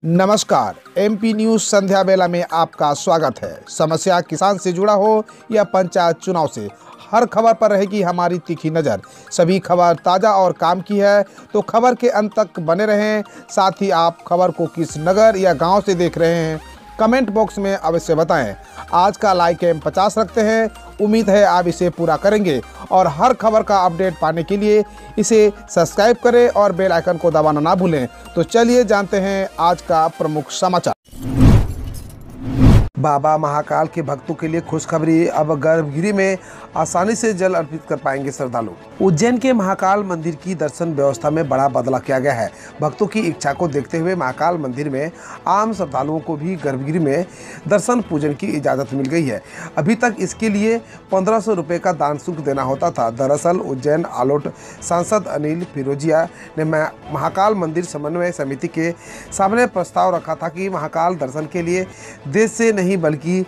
नमस्कार, MP news संध्या बेला में आपका स्वागत है। समस्या किसान से जुड़ा हो या पंचायत चुनाव से, हर खबर पर रहेगी हमारी तीखी नज़र। सभी खबर ताज़ा और काम की है, तो खबर के अंत तक बने रहें। साथ ही आप खबर को किस नगर या गांव से देख रहे हैं, कमेंट बॉक्स में अवश्य बताएं। आज का लाइक एम 50 रखते हैं, उम्मीद है आप इसे पूरा करेंगे। और हर खबर का अपडेट पाने के लिए इसे सब्सक्राइब करें और बेल आइकन को दबाना ना भूलें। तो चलिए जानते हैं आज का प्रमुख समाचार। बाबा महाकाल के भक्तों के लिए खुशखबरी, अब गर्भगृह में आसानी से जल अर्पित कर पाएंगे श्रद्धालु। उज्जैन के महाकाल मंदिर की दर्शन व्यवस्था में बड़ा बदलाव किया गया है। भक्तों की इच्छा को देखते हुए महाकाल मंदिर में आम श्रद्धालुओं को भी गर्भगृह में दर्शन पूजन की इजाजत मिल गई है। अभी तक इसके लिए 1500 रुपये का दान शुल्क देना होता था। दरअसल उज्जैन आलोट सांसद अनिल फिरोजिया ने महाकाल मंदिर समन्वय समिति के सामने प्रस्ताव रखा था कि महाकाल दर्शन के लिए देश से नहीं बल्कि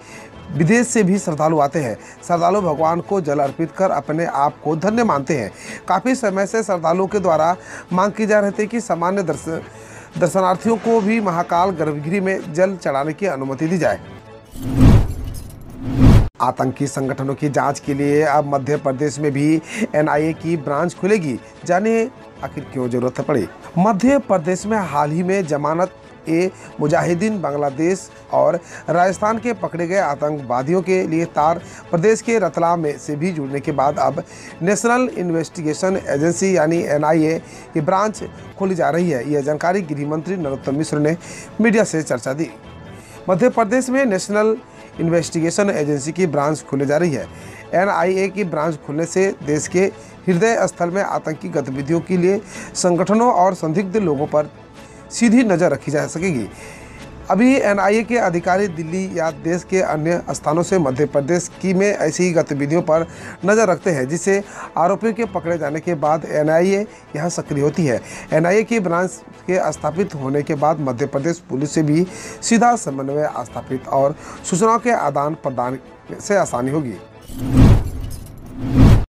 विदेश से भी श्रद्धालु आते हैं। श्रद्धालु भगवान को जल अर्पित कर अपने आप को धन्य मानते हैं। काफ़ी समय से श्रद्धालुओं के द्वारा मांग की जा रही थी कि सामान्य दर्शनार्थियों को भी महाकाल गर्भगृह में जल चढ़ाने की अनुमति दी जाए। आतंकी संगठनों की जांच के लिए अब मध्य प्रदेश में भी एनआईए की ब्रांच खुलेगी। जाने आखिर क्यों जरूरत पड़ी। मध्य प्रदेश में हाल ही में जमानत ए मुजाहिदीन बांग्लादेश और राजस्थान के पकड़े गए आतंकवादियों के लिए उत्तर प्रदेश के रतलाम में से भी जुड़ने के बाद अब नेशनल इन्वेस्टिगेशन एजेंसी यानी एनआईए की ब्रांच खोली जा रही है। यह जानकारी गृह मंत्री नरोत्तम मिश्र ने मीडिया से चर्चा दी। मध्य प्रदेश में नेशनल इन्वेस्टिगेशन एजेंसी की ब्रांच खोली जा रही है। एनआईए की ब्रांच खुलने से देश के हृदय स्थल में आतंकी गतिविधियों के लिए संगठनों और संदिग्ध लोगों पर सीधी नज़र रखी जा सकेगी। अभी एनआईए के अधिकारी दिल्ली या देश के अन्य स्थानों से मध्य प्रदेश की में ऐसी गतिविधियों पर नज़र रखते हैं, जिससे आरोपियों के पकड़े जाने के बाद एनआईए यहां सक्रिय होती है। एनआईए की ब्रांच के स्थापित होने के बाद मध्य प्रदेश पुलिस से भी सीधा समन्वय स्थापित और सूचनाओं के आदान प्रदान से आसानी होगी।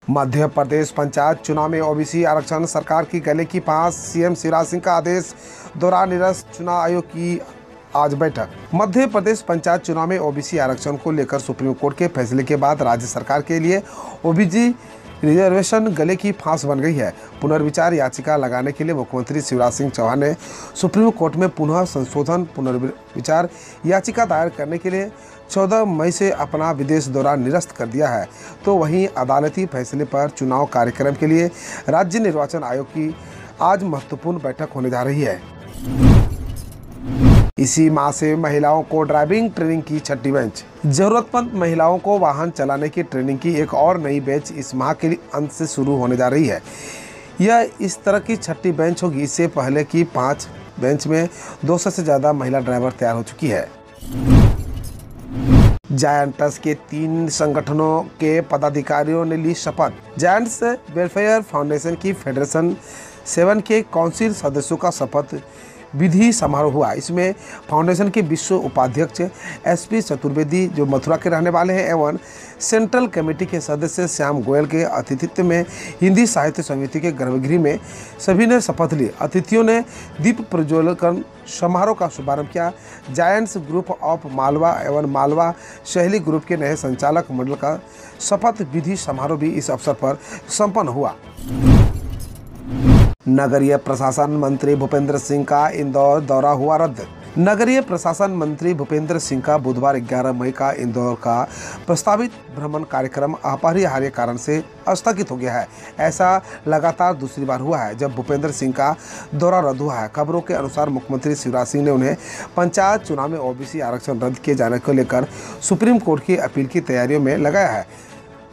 मध्य प्रदेश पंचायत चुनाव में ओबीसी आरक्षण, सरकार की गले की फांस, सीएम शिवराज सिंह का आदेश, दौरान निरस्त चुनाव आयोग की आज बैठक। मध्य प्रदेश पंचायत चुनाव में ओबीसी आरक्षण को लेकर सुप्रीम कोर्ट के फैसले के बाद राज्य सरकार के लिए ओबीसी रिजर्वेशन गले की फांस बन गई है। पुनर्विचार याचिका लगाने के लिए मुख्यमंत्री शिवराज सिंह चौहान ने सुप्रीम कोर्ट में पुनः संशोधन पुनर्विचार याचिका दायर करने के लिए 14 मई से अपना विदेश दौरा निरस्त कर दिया है। तो वहीं अदालती फैसले पर चुनाव कार्यक्रम के लिए राज्य निर्वाचन आयोग की आज महत्वपूर्ण बैठक होने जा रही है। इसी माह से महिलाओं को ड्राइविंग ट्रेनिंग की छठी बेंच। जरूरतमंद महिलाओं को वाहन चलाने की ट्रेनिंग की एक और नई बेंच इस माह के अंत से शुरू होने जा रही है। यह इस तरह की छठी बेंच होगी। इससे पहले की 5 बेंच में 200 से ज़्यादा महिला ड्राइवर तैयार हो चुकी है। जायंट्स के 3 संगठनों के पदाधिकारियों ने ली शपथ। जायंट्स वेलफेयर फाउंडेशन की फेडरेशन 7 के काउंसिल सदस्यों का शपथ विधि समारोह हुआ। इसमें फाउंडेशन के विश्व उपाध्यक्ष एसपी चतुर्वेदी, जो मथुरा के रहने वाले हैं, एवं सेंट्रल कमेटी के सदस्य श्याम गोयल के अतिथित्व में हिंदी साहित्य समिति के गर्भगृह में सभी ने शपथ ली। अतिथियों ने दीप प्रज्वलन समारोह का शुभारंभ किया। जायंट्स ग्रुप ऑफ मालवा एवं मालवा शैली ग्रुप के नए संचालक मंडल का शपथ विधि समारोह भी इस अवसर पर संपन्न हुआ। नगरीय प्रशासन मंत्री भूपेंद्र सिंह का इंदौर दौरा हुआ रद्द। नगरीय प्रशासन मंत्री भूपेंद्र सिंह का बुधवार 11 मई का इंदौर का प्रस्तावित भ्रमण कार्यक्रम अपरिहार्य कारण से स्थगित हो गया है। ऐसा लगातार दूसरी बार हुआ है जब भूपेंद्र सिंह का दौरा रद्द हुआ है। खबरों के अनुसार मुख्यमंत्री शिवराज सिंह ने उन्हें पंचायत चुनाव में ओबीसी आरक्षण रद्द किए जाने को लेकर सुप्रीम कोर्ट की अपील की तैयारियों में लगाया है।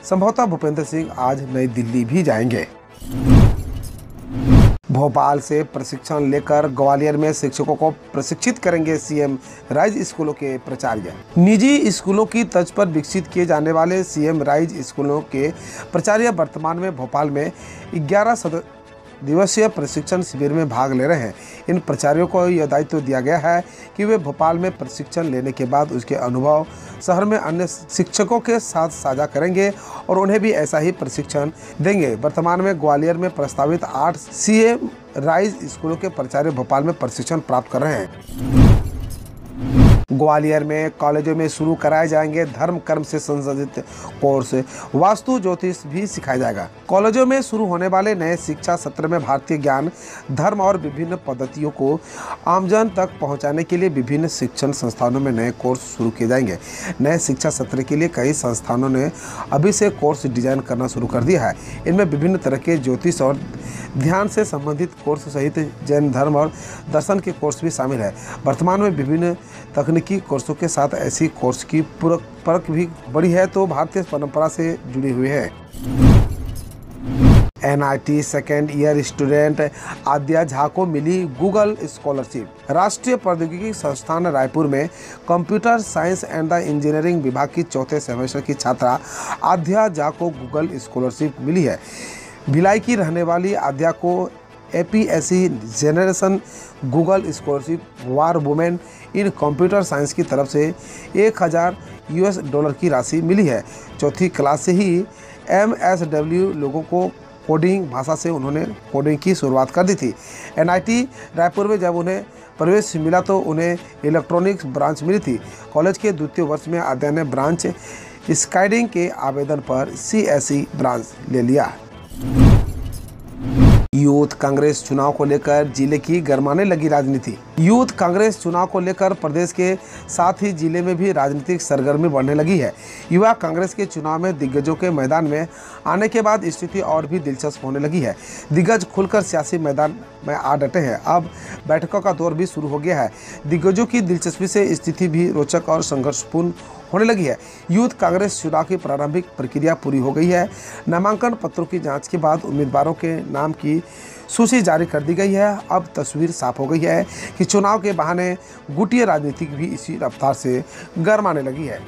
संभवतः भूपेंद्र सिंह आज नई दिल्ली भी जाएंगे। भोपाल से प्रशिक्षण लेकर ग्वालियर में शिक्षकों को प्रशिक्षित करेंगे सीएम राइज स्कूलों के प्राचार्य। निजी स्कूलों की तर्ज पर विकसित किए जाने वाले सीएम राइज स्कूलों के प्राचार्य वर्तमान में भोपाल में 11 दिवसीय प्रशिक्षण शिविर में भाग ले रहे हैं। इन प्राचार्यों को यह दायित्व दिया गया है कि वे भोपाल में प्रशिक्षण लेने के बाद उसके अनुभव शहर में अन्य शिक्षकों के साथ साझा करेंगे और उन्हें भी ऐसा ही प्रशिक्षण देंगे। वर्तमान में ग्वालियर में प्रस्तावित 8 सीएम राइज स्कूलों के प्राचार्य भोपाल में प्रशिक्षण प्राप्त कर रहे हैं। ग्वालियर में कॉलेजों में शुरू कराए जाएंगे धर्म कर्म से संबंधित कोर्स, वास्तु ज्योतिष भी सिखाया जाएगा। कॉलेजों में शुरू होने वाले नए शिक्षा सत्र में भारतीय ज्ञान, धर्म और विभिन्न पद्धतियों को आमजन तक पहुंचाने के लिए विभिन्न शिक्षण संस्थानों में नए कोर्स शुरू किए जाएंगे। नए शिक्षा सत्र के लिए कई संस्थानों ने अभी से कोर्स डिजाइन करना शुरू कर दिया है। इनमें विभिन्न तरह के ज्योतिष और ध्यान से संबंधित कोर्स सहित जैन धर्म और दर्शन के कोर्स भी शामिल है। वर्तमान में विभिन्न तकनीकी कोर्सों के साथ ऐसी कोर्स की परख भी बढ़ी है तो भारतीय परंपरा से जुड़ी हुई है। NIT सेकेंड ईयर स्टूडेंट आद्या झा को मिली गूगल स्कॉलरशिप। राष्ट्रीय प्रौद्योगिकी संस्थान रायपुर में computer science and the engineering विभाग की चौथे सेमेस्टर की छात्रा आद्या झा को गूगल स्कॉलरशिप मिली है। भिलाई की रहने वाली आद्या को APSC generation Google scholarship war women in computer science की तरफ से $1000 की राशि मिली है। चौथी क्लास से ही MSW लोगों को कोडिंग भाषा से उन्होंने कोडिंग की शुरुआत कर दी थी। NIT रायपुर में जब उन्हें प्रवेश मिला तो उन्हें इलेक्ट्रॉनिक्स ब्रांच मिली थी। कॉलेज के द्वितीय वर्ष में आद्या ने ब्रांच स्काइडिंग के आवेदन पर CSE ब्रांच ले लिया। यूथ कांग्रेस चुनाव को लेकर जिले की गरमाने लगी राजनीति। यूथ कांग्रेस चुनाव को लेकर प्रदेश के साथ ही जिले में भी राजनीतिक सरगर्मी बढ़ने लगी है। युवा कांग्रेस के चुनाव में दिग्गजों के मैदान में आने के बाद स्थिति और भी दिलचस्प होने लगी है। दिग्गज खुलकर सियासी मैदान में आ डटे हैं। अब बैठकों का दौर भी शुरू हो गया है। दिग्गजों की दिलचस्पी से स्थिति भी रोचक और संघर्षपूर्ण होने लगी है। यूथ कांग्रेस चुनाव की प्रारंभिक प्रक्रिया पूरी हो गई है। नामांकन पत्रों की जांच के बाद उम्मीदवारों के नाम की सूची जारी कर दी गई है। अब तस्वीर साफ हो गई है कि चुनाव के बहाने गुटिया राजनीति भी इसी रफ्तार से गरमाने लगी है।